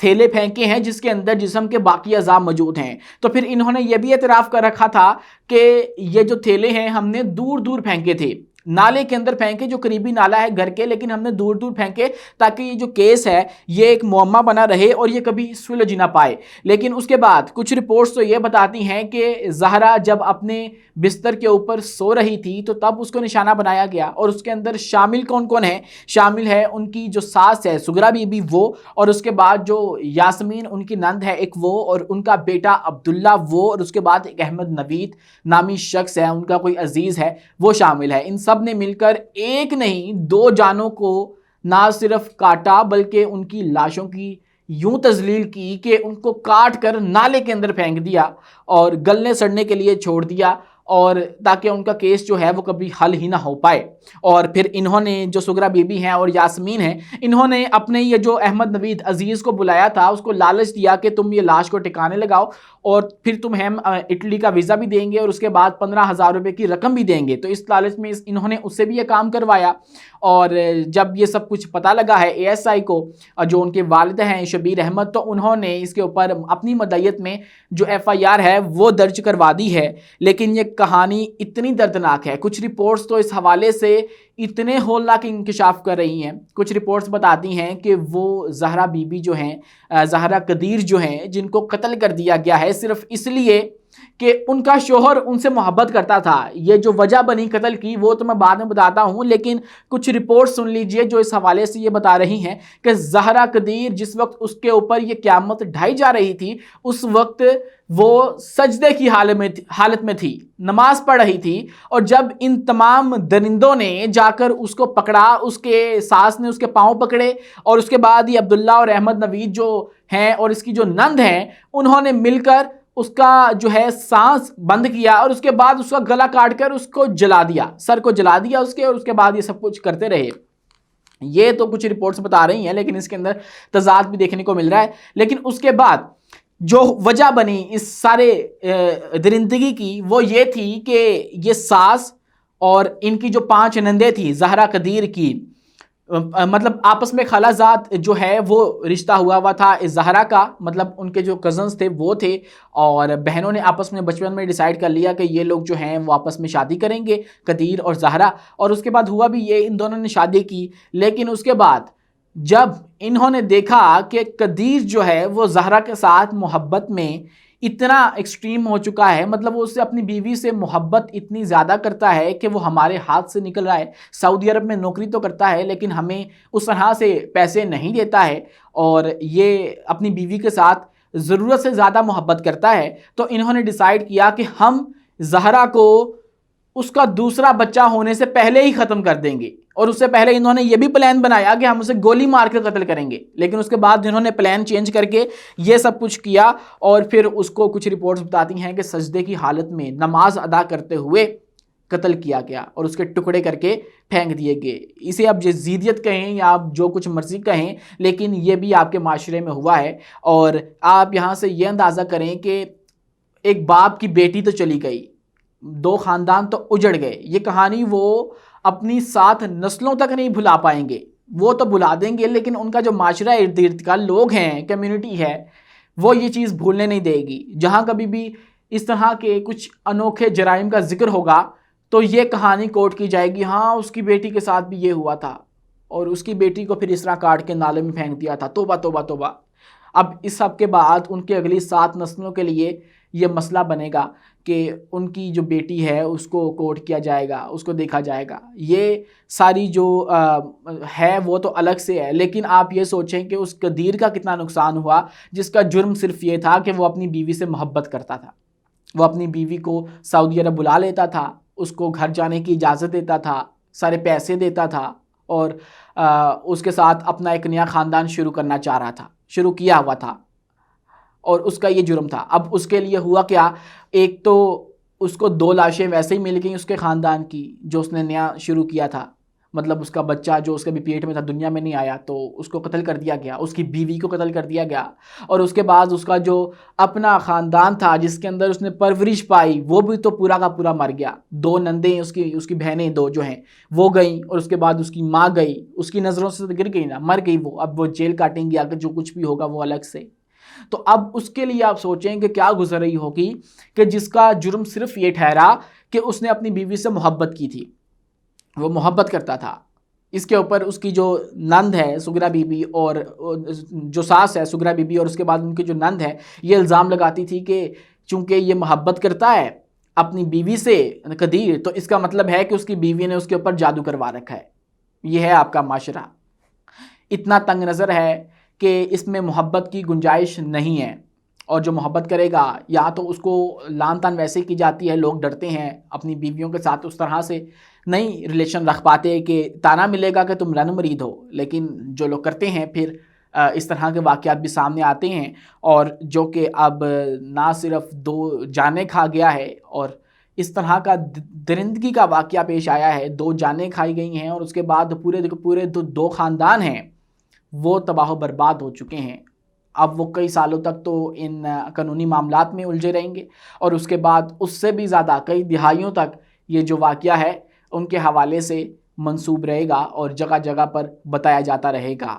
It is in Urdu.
تھیلے پھینکے ہیں جس کے اندر جسم کے باقی اعضاء موجود ہیں۔ تو پھر انہوں نے یہ بھی اعتراف کر رکھا تھا کہ یہ جو تھیلے ہیں ہم نے دور دور پھینکے تھے، نالے کے اندر پھینکے، جو قریبی نالا ہے گھر کے، لیکن ہم نے دور دور پھینکے تاکہ یہ جو کیس ہے یہ ایک معمہ بنا رہے اور یہ کبھی سلجھ نہ پائے۔ لیکن اس کے بعد کچھ رپورٹس تو یہ بتاتی ہیں کہ زہرا جب اپنے بستر کے اوپر سو رہی تھی تو تب اس کو نشانہ بنایا گیا، اور اس کے اندر شامل کون کون ہیں؟ شامل ہے ان کی جو ساس ہے سغرا بی بی وہ، اور اس کے بعد جو یاسمین ان کی نند ہے ایک وہ، اور ان کا بیٹا عبداللہ وہ، اور اس کے بعد ایک احمد نوید نامی شخص ہے، ان کا کوئی عزیز ہے وہ شامل ہے۔ ان سب نے مل کر ایک نہیں 2 جانوں کو نہ صرف کاٹا بلکہ ان کی لاشوں کی یوں تذلیل کی کہ ان کو کاٹ کر نالے کے اندر پھینک دیا اور گلنے سڑنے کے لیے چھوڑ دیا، اور تاکہ ان کا کیس جو ہے وہ کبھی حل ہی نہ ہو پائے۔ اور پھر انہوں نے جو سغرا بی بی ہیں اور یاسمین ہیں، انہوں نے اپنے یہ جو احمد نوید عزیز کو بلایا تھا، اس کو لالچ دیا کہ تم یہ لاش کو ٹھکانے لگاؤ اور پھر تمہیں ہم اٹلی کا ویزا بھی دیں گے اور اس کے بعد 15,000 روپے کی رقم بھی دیں گے۔ تو اس لالچ میں انہوں نے اس سے بھی یہ کام کروایا، اور جب یہ سب کچھ پتہ لگا ہے ASI کو، جو ان کے والد ہیں شبیر احمد، تو انہوں نے اس کے اوپر اپنی مدعیت میں جو FIR ہے وہ درج کروا دی ہے۔ لیکن یہ کہانی اتنی دردناک ہے، کچھ رپورٹس تو اس حوالے سے اتنے ہولناک انکشاف کر رہی ہیں۔ کچھ رپورٹس بتاتی ہیں کہ وہ زہرا بی بی جو ہیں، زہرا قدیر جو ہیں، جن کو قتل کر دیا گیا ہے صرف اس لیے کہ ان کا شوہر ان سے محبت کرتا تھا۔ یہ جو وجہ بنی قتل کی وہ تو میں بعد میں بتاتا ہوں، لیکن کچھ رپورٹ سن لیجئے جو اس حوالے سے یہ بتا رہی ہیں کہ زہرا قدیر جس وقت اس کے اوپر یہ قیامت ڈھائی جا رہی تھی، اس وقت وہ سجدے کی حالت میں تھی، نماز پڑھ رہی تھی، اور جب ان تمام درندوں نے جا کر اس کو پکڑا، اس کے ساس نے اس کے پاؤں پکڑے، اور اس کے بعد یہ عبداللہ اور احمد نوید جو ہیں اور اس کی جو نند ہیں، انہوں نے مل کر اس کا جو ہے سانس بند کیا، اور اس کے بعد اس کا گلا کاٹ کر اس کو جلا دیا، سر کو جلا دیا اس کے، اور اس کے بعد یہ سب کچھ کرتے رہے۔ یہ تو کچھ رپورٹس بتا رہی ہیں، لیکن اس کے اندر تضاد بھی دیکھنے کو مل رہا ہے۔ لیکن اس کے بعد جو وجہ بنی اس سارے درندگی کی وہ یہ تھی کہ یہ ساس اور ان کی جو 5 نندیں تھی زہرا قدیر کی، مطلب آپس میں خالہ زاد جو ہے وہ رشتہ ہوا تھا زہرا کا، مطلب ان کے جو کزنز تھے وہ تھے، اور بہنوں نے آپس میں بچپن میں ڈیسائیڈ کر لیا کہ یہ لوگ جو ہیں وہ آپس میں شادی کریں گے، قدیر اور زہرا، اور اس کے بعد ہوا بھی یہ، ان دونوں نے شادی کی۔ لیکن اس کے بعد جب انہوں نے دیکھا کہ قدیر جو ہے وہ زہرا کے ساتھ محبت میں اتنا ایکسٹریم ہو چکا ہے، مطلب وہ اس سے اپنی بیوی سے محبت اتنی زیادہ کرتا ہے کہ وہ ہمارے ہاتھ سے نکل رہا ہے، سعودی عرب میں نوکری تو کرتا ہے لیکن ہمیں اس طرح سے پیسے نہیں دیتا ہے، اور یہ اپنی بیوی کے ساتھ ضرورت سے زیادہ محبت کرتا ہے، تو انہوں نے ڈیسائیڈ کیا کہ ہم زہرا کو اس کا دوسرا بچہ ہونے سے پہلے ہی ختم کر دیں گے، اور اس سے پہلے انہوں نے یہ بھی پلان بنایا کہ ہم اسے گولی مار کے قتل کریں گے، لیکن اس کے بعد انہوں نے پلان چینج کر کے یہ سب کچھ کیا، اور پھر اس کو کچھ رپورٹس بتاتی ہیں کہ سجدے کی حالت میں نماز ادا کرتے ہوئے قتل کیا گیا اور اس کے ٹکڑے کر کے پھینک دیے گئے۔ اسے آپ جزیدیت کہیں یا آپ جو کچھ مرضی کہیں، لیکن یہ بھی آپ کے معاشرے میں ہوا ہے، اور آپ یہاں سے یہ اندازہ کریں کہ ایک باپ کی بیٹی تو چلی گئی، 2 خاندان تو اجڑ گئے۔ یہ کہانی وہ اپنی 7 نسلوں تک نہیں بھلا پائیں گے، وہ تو بھلا دیں گے لیکن ان کا جو معاشرہ ارد گرد کا لوگ ہیں، کمیونٹی ہے، وہ یہ چیز بھولنے نہیں دے گی۔ جہاں کبھی بھی اس طرح کے کچھ انوکھے جرائم کا ذکر ہوگا تو یہ کہانی کوٹ کی جائے گی، ہاں اس کی بیٹی کے ساتھ بھی یہ ہوا تھا، اور اس کی بیٹی کو پھر اس طرح کاٹ کے نالے میں پھینک دیا تھا، توبہ توبہ توبہ۔ اب اس سب کے بعد ان کے اگلی 7 نسلوں کے لیے یہ مسئلہ بنے گا کہ ان کی جو بیٹی ہے اس کو کوٹ کیا جائے گا، اس کو دیکھا جائے گا۔ یہ ساری جو ہے وہ تو الگ سے ہے، لیکن آپ یہ سوچیں کہ اس قدیر کا کتنا نقصان ہوا، جس کا جرم صرف یہ تھا کہ وہ اپنی بیوی سے محبت کرتا تھا، وہ اپنی بیوی کو سعودی عرب بلا لیتا تھا، اس کو گھر جانے کی اجازت دیتا تھا، سارے پیسے دیتا تھا، اور اس کے ساتھ اپنا ایک نیا خاندان شروع کرنا چاہ رہا تھا، شروع کیا ہوا تھا، اور اس کا یہ جرم تھا۔ اب اس کے لیے ہوا کیا، ایک تو اس کو 2 لاشیں ویسے ہی مل گئیں اس کے خاندان کی جو اس نے نیا شروع کیا تھا، مطلب اس کا بچہ جو اس کے بھی پیٹ میں تھا دنیا میں نہیں آیا تو اس کو قتل کر دیا گیا، اس کی بیوی کو قتل کر دیا گیا، اور اس کے بعد اس کا جو اپنا خاندان تھا جس کے اندر اس نے پرورش پائی وہ بھی تو پورا کا پورا مر گیا۔ 2 نندیں اس کی بہنیں 2 جو ہیں وہ گئیں، اور اس کے بعد اس کی ماں گئی، اس کی نظروں سے تو گر گئی نا، مر گئی وہ، اب وہ جیل کاٹیں گی، آگے جو کچھ بھی ہوگا وہ الگ سے۔ تو اب اس کے لیے آپ سوچیں کہ کیا گزر رہی ہوگی کہ جس کا جرم صرف یہ ٹھہرا کہ اس نے اپنی بیوی سے محبت کی تھی، وہ محبت کرتا تھا۔ اس کے اوپر اس کی جو نند ہے سغرا بی بی، اور جو ساس ہے سغرا بی بی، اور اس کے بعد ان کی جو نند ہے، یہ الزام لگاتی تھی کہ چونکہ یہ محبت کرتا ہے اپنی بیوی سے قدیر، تو اس کا مطلب ہے کہ اس کی بیوی نے اس کے اوپر جادو کروا رکھا ہے۔ یہ ہے آپ کا معاشرہ، اتنا تنگ نظر ہے کہ اس میں محبت کی گنجائش نہیں ہے، اور جو محبت کرے گا یا تو اس کو لان تان ویسے کی جاتی ہے، لوگ ڈرتے ہیں اپنی بیویوں کے ساتھ اس طرح سے نہیں ریلیشن رکھ پاتے کہ تانا ملے گا کہ تم رن مرید ہو، لیکن جو لوگ کرتے ہیں پھر اس طرح کے واقعات بھی سامنے آتے ہیں، اور جو کہ اب نہ صرف 2 جانیں کھا گیا ہے، اور اس طرح کا درندگی کا واقعہ پیش آیا ہے، 2 جانیں کھائی گئی ہیں، اور اس کے بعد پورے 2 خاندان ہیں وہ تباہ و برباد ہو چکے ہیں۔ اب وہ کئی سالوں تک تو ان قانونی معاملات میں الجھے رہیں گے، اور اس کے بعد اس سے بھی زیادہ کئی دہائیوں تک یہ جو واقعہ ہے ان کے حوالے سے منسوب رہے گا اور جگہ جگہ پر بتایا جاتا رہے گا۔